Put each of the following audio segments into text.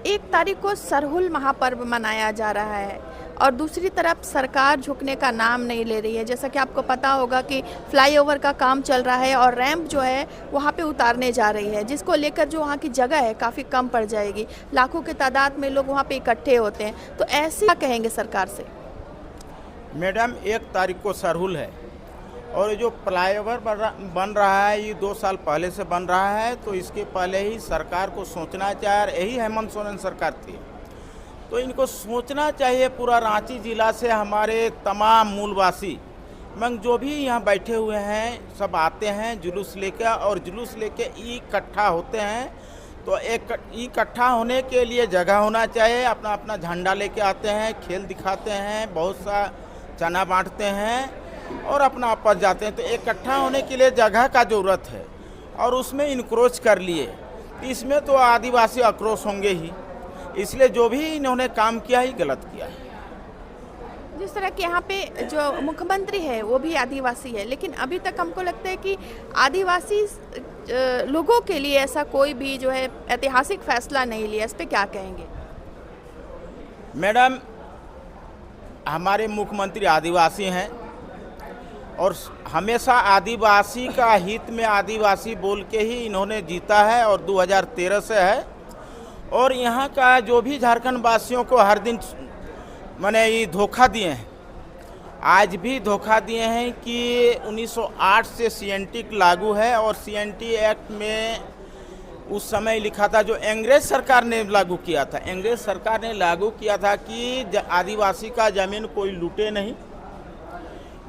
एक तारीख को सरहुल महापर्व मनाया जा रहा है और दूसरी तरफ सरकार झुकने का नाम नहीं ले रही है। जैसा कि आपको पता होगा कि फ्लाईओवर का काम चल रहा है और रैंप जो है वहाँ पे उतारने जा रही है, जिसको लेकर जो वहाँ की जगह है काफ़ी कम पड़ जाएगी। लाखों की तादाद में लोग वहाँ पे इकट्ठे होते हैं, तो ऐसे क्या कहेंगे सरकार से? मैडम, 1 तारीख को सरहुल है और ये जो फ्लाईओवर बन रहा है ये 2 साल पहले से बन रहा है। तो इसके पहले ही सरकार को सोचना चाहिए, यही हेमंत सोरेन सरकार थी, तो इनको सोचना चाहिए। पूरा रांची जिला से हमारे तमाम मूलवासी मंग जो भी यहाँ बैठे हुए हैं सब आते हैं जुलूस लेकर, और जुलूस लेके इकट्ठा होते हैं। तो एक इकट्ठा होने के लिए जगह होना चाहिए। अपना अपना झंडा लेके आते हैं, खेल दिखाते हैं, बहुत सा चना बांटते हैं और अपना आपस जाते हैं। तो इकट्ठा होने के लिए जगह का ज़रूरत है और उसमें इंक्रोच कर लिए, इसमें तो आदिवासी आक्रोश होंगे ही। इसलिए जो भी इन्होंने काम किया ही गलत किया है। जिस तरह के यहाँ पे जो मुख्यमंत्री है वो भी आदिवासी है, लेकिन अभी तक हमको लगता है कि आदिवासी लोगों के लिए ऐसा कोई भी जो है ऐतिहासिक फैसला नहीं लिया। इस पे क्या कहेंगे? मैडम, हमारे मुख्यमंत्री आदिवासी हैं और हमेशा आदिवासी का हित में आदिवासी बोल के ही इन्होंने जीता है और 2013 से है। और यहाँ का जो भी झारखंड वासियों को हर दिन माने ये धोखा दिए हैं, आज भी धोखा दिए हैं कि 1908 से CNT लागू है और CNT एक्ट में उस समय लिखा था, जो अंग्रेज सरकार ने लागू किया था, अंग्रेज सरकार ने लागू किया था कि आदिवासी का ज़मीन कोई लूटे नहीं,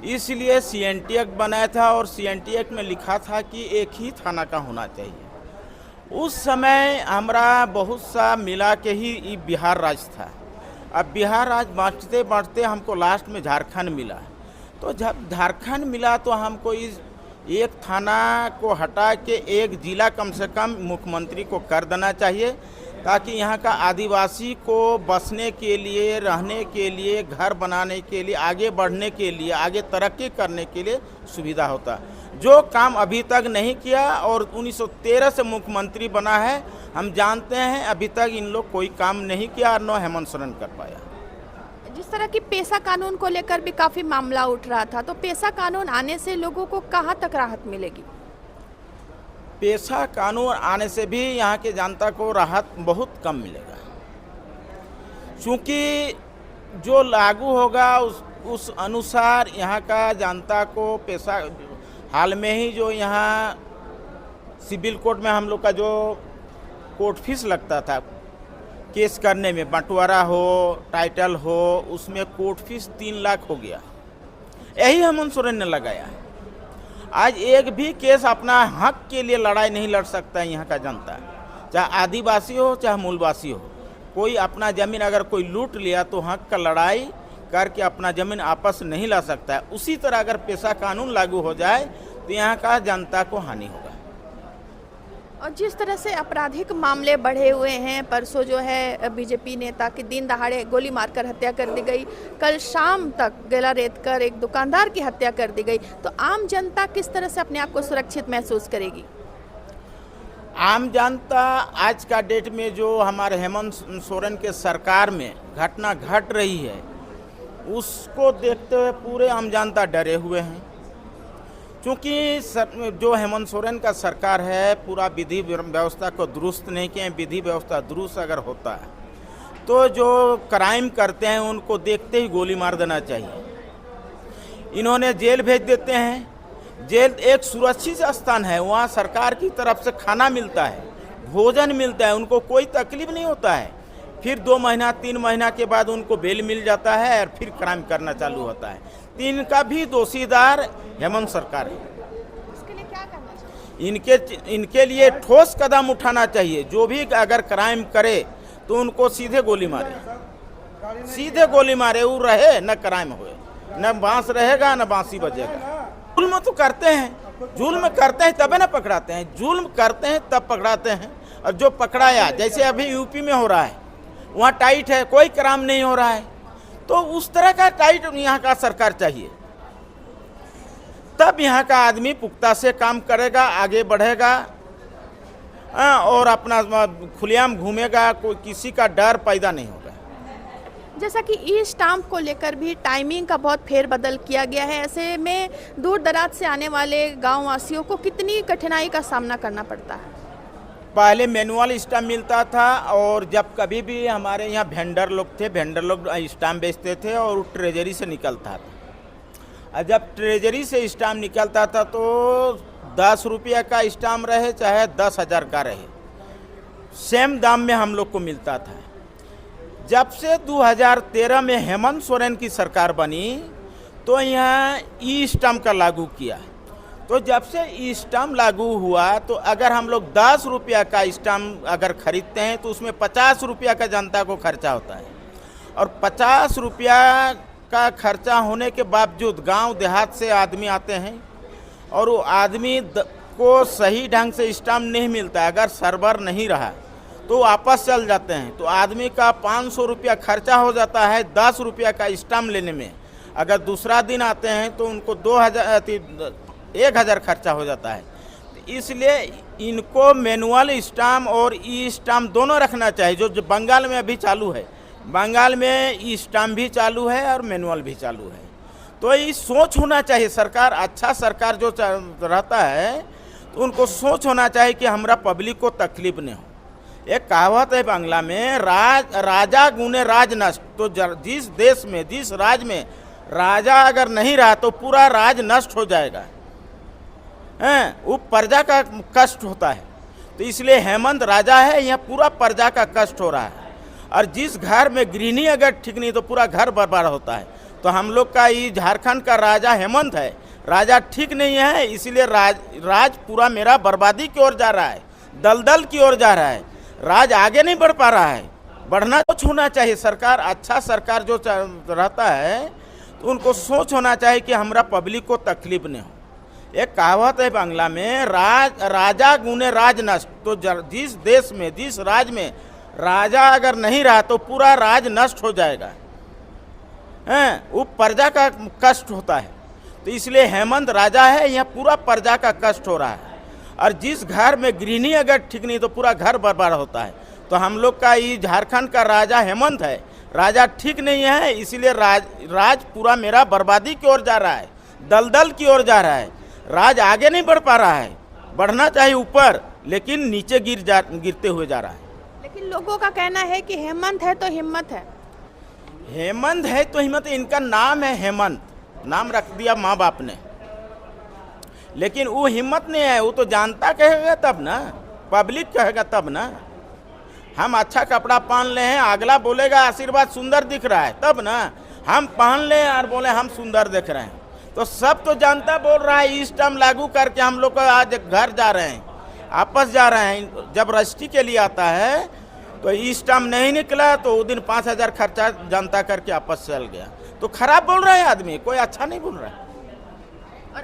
इसलिए CNT एक्ट बनाया था। और CNT एक्ट में लिखा था कि एक ही थाना का होना चाहिए। उस समय हमारा बहुत सा मिला के ही बिहार राज्य था। अब बिहार राज्य बाँटते बाँटते हमको लास्ट में झारखंड मिला। तो जब झारखंड मिला तो हमको इस एक थाना को हटा के एक जिला कम से कम मुख्यमंत्री को कर देना चाहिए, ताकि यहाँ का आदिवासी को बसने के लिए, रहने के लिए, घर बनाने के लिए, आगे बढ़ने के लिए, आगे तरक्की करने के लिए सुविधा होता। जो काम अभी तक नहीं किया और 1913 से मुख्यमंत्री बना है, हम जानते हैं अभी तक इन लोग कोई काम नहीं किया और न हेमंत सोरेन कर पाया। जिस तरह की पेशा कानून को लेकर भी काफ़ी मामला उठ रहा था, तो पेशा कानून आने से लोगों को कहाँ तक राहत मिलेगी? पेशा कानून आने से भी यहाँ के जनता को राहत बहुत कम मिलेगा, क्योंकि जो लागू होगा उस अनुसार यहाँ का जनता को पेशा, हाल में ही जो यहाँ सिविल कोर्ट में हम लोग का जो कोर्ट फीस लगता था केस करने में, बंटवारा हो, टाइटल हो, उसमें कोर्ट फीस 3 लाख हो गया। यही हेमंत सोरेन ने लगाया। आज एक भी केस अपना हक के लिए लड़ाई नहीं लड़ सकता है यहाँ का जनता, चाहे आदिवासी हो चाहे मूलवासी हो। कोई अपना ज़मीन अगर कोई लूट लिया तो हक का लड़ाई करके अपना ज़मीन आपस नहीं ला सकता है। उसी तरह अगर पेशा कानून लागू हो जाए तो यहाँ का जनता को हानि होगा। और जिस तरह से आपराधिक मामले बढ़े हुए हैं, परसों जो है बीजेपी नेता की दिन दहाड़े गोली मारकर हत्या कर दी गई, कल शाम तक गला रेत कर एक दुकानदार की हत्या कर दी गई, तो आम जनता किस तरह से अपने आप को सुरक्षित महसूस करेगी? आम जनता आज का डेट में जो हमारे हेमंत सोरेन के सरकार में घटना घट रही है उसको देखते हुए पूरे आम जनता डरे हुए हैं, क्योंकि जो हेमंत सोरेन का सरकार है पूरा विधि व्यवस्था को दुरुस्त नहीं किए। विधि व्यवस्था दुरुस्त अगर होता है तो जो क्राइम करते हैं उनको देखते ही गोली मार देना चाहिए। इन्होंने जेल भेज देते हैं। जेल एक सुरक्षित स्थान है, वहाँ सरकार की तरफ से खाना मिलता है, भोजन मिलता है, उनको कोई तकलीफ नहीं होता है। फिर 2 महीना 3 महीना के बाद उनको बेल मिल जाता है और फिर क्राइम करना चालू होता है। इनका भी दोषीदार हेमंत सरकार है। इसके लिए क्या करना चाहिए? इनके लिए ठोस कदम उठाना चाहिए। जो भी अगर क्राइम करे तो उनको सीधे गोली मारे, सीधे गोली मारे, वो रहे न क्राइम होए, न बांस रहेगा न बांसी बजेगा। जुल्म तो करते हैं, जुल्म करते हैं तबे न पकड़ाते हैं, जुल्म करते हैं तब पकड़ाते हैं। और जो पकड़ाया, जैसे अभी यूपी में हो रहा है, वहाँ टाइट है, कोई क्राइम नहीं हो रहा है, तो उस तरह का टाइट यहाँ का सरकार चाहिए। तब यहाँ का आदमी पुख्ता से काम करेगा, आगे बढ़ेगा और अपना खुलेआम घूमेगा, कोई किसी का डर पैदा नहीं होगा। जैसा कि ई स्टाम्प को लेकर भी टाइमिंग का बहुत फेरबदल किया गया है, ऐसे में दूर दराज से आने वाले गाँव वासियों को कितनी कठिनाई का सामना करना पड़ता है? पहले मैनुअल स्टाम्प मिलता था, और जब कभी भी हमारे यहाँ वेंडर लोग थे, वेंडर लोग स्टाम्प बेचते थे और ट्रेजरी से निकलता था। जब ट्रेजरी से स्टाम्प निकलता था तो 10 रुपये का स्टाम्प रहे चाहे 10,000 का रहे, सेम दाम में हम लोग को मिलता था। जब से 2013 में हेमंत सोरेन की सरकार बनी तो यहाँ ई स्टाम्प का लागू किया। तो जब से ई स्टाम्प लागू हुआ तो अगर हम लोग 10 रुपया का स्टाम्प अगर खरीदते हैं तो उसमें 50 रुपया का जनता को खर्चा होता है, और 50 रुपया का खर्चा होने के बावजूद गांव देहात से आदमी आते हैं और वो आदमी को सही ढंग से स्टाम्प नहीं मिलता है। अगर सर्वर नहीं रहा तो वापस चल जाते हैं, तो आदमी का 500 रुपया खर्चा हो जाता है 10 रुपया का स्टाम्प लेने में। अगर दूसरा दिन आते हैं तो उनको 1,000 खर्चा हो जाता है। तो इसलिए इनको मैनुअल स्टाम्प और ई स्टाम्प दोनों रखना चाहिए, जो बंगाल में अभी चालू है। बंगाल में ई स्टाम्प भी चालू है और मैनुअल भी चालू है। तो ये सोच होना चाहिए, सरकार अच्छा सरकार जो रहता है तो उनको सोच होना चाहिए कि हमारा पब्लिक को तकलीफ नहीं हो। एक कहावत है बांग्ला में, राजा गुने राज नष्ट। तो जिस देश में, जिस राज्य में राजा अगर नहीं रहा तो पूरा राज नष्ट हो जाएगा, वो प्रजा का कष्ट होता है। तो इसलिए हेमंत राजा है, यहाँ पूरा प्रजा का कष्ट हो रहा है। और जिस घर में गृहिणी अगर ठीक नहीं तो पूरा घर बर्बाद होता है। तो हम लोग का ये झारखंड का राजा हेमंत है, राजा ठीक नहीं है, इसलिए राज पूरा मेरा बर्बादी की ओर जा रहा है, दलदल की ओर जा रहा है, राज आगे नहीं बढ़ पा रहा है। बढ़ना सोच होना चाहिए, सरकार अच्छा सरकार जो रहता है तो उनको सोच होना चाहिए कि हमारा पब्लिक को तकलीफ नहीं हो। एक कहावत है बांग्ला में, राजा गुने राज नष्ट। तो जिस देश में, जिस राज्य में राजा अगर नहीं रहा तो पूरा राज नष्ट हो जाएगा, वो प्रजा का कष्ट होता है। तो इसलिए हेमंत राजा है, यहाँ पूरा प्रजा का कष्ट हो रहा है। और जिस घर में गृहिणी अगर ठीक नहीं तो पूरा घर बर्बाद होता है। तो हम लोग का ये झारखंड का राजा हेमंत है, राजा ठीक नहीं है, इसीलिए राज पूरा मेरा बर्बादी की ओर जा रहा है, दलदल की ओर जा रहा है, राज आगे नहीं बढ़ पा रहा है। बढ़ना चाहिए ऊपर, लेकिन नीचे गिरते हुए जा रहा है। लेकिन लोगों का कहना है कि हेमंत है तो हिम्मत है। हेमंत है तो हिम्मत, इनका नाम है हेमंत, नाम रख दिया माँ बाप ने, लेकिन वो हिम्मत नहीं है। वो तो जानता कहेगा तब ना, पब्लिक कहेगा तब ना। हम अच्छा कपड़ा पहन ले हैं, अगला बोलेगा आशीर्वाद सुंदर दिख रहा है, तब ना हम पहन ले और बोले हम सुंदर दिख रहे हैं। तो सब तो जानता बोल रहा है। ई स्टाम्प लागू करके हम लोग आज घर जा रहे हैं, आपस जा रहे हैं। जब रजिस्ट्री के लिए आता है तो ई स्टाम्प नहीं निकला तो वो दिन 5,000 खर्चा जनता करके आपस चल गया। तो खराब बोल रहा है आदमी, कोई अच्छा नहीं बोल रहा है।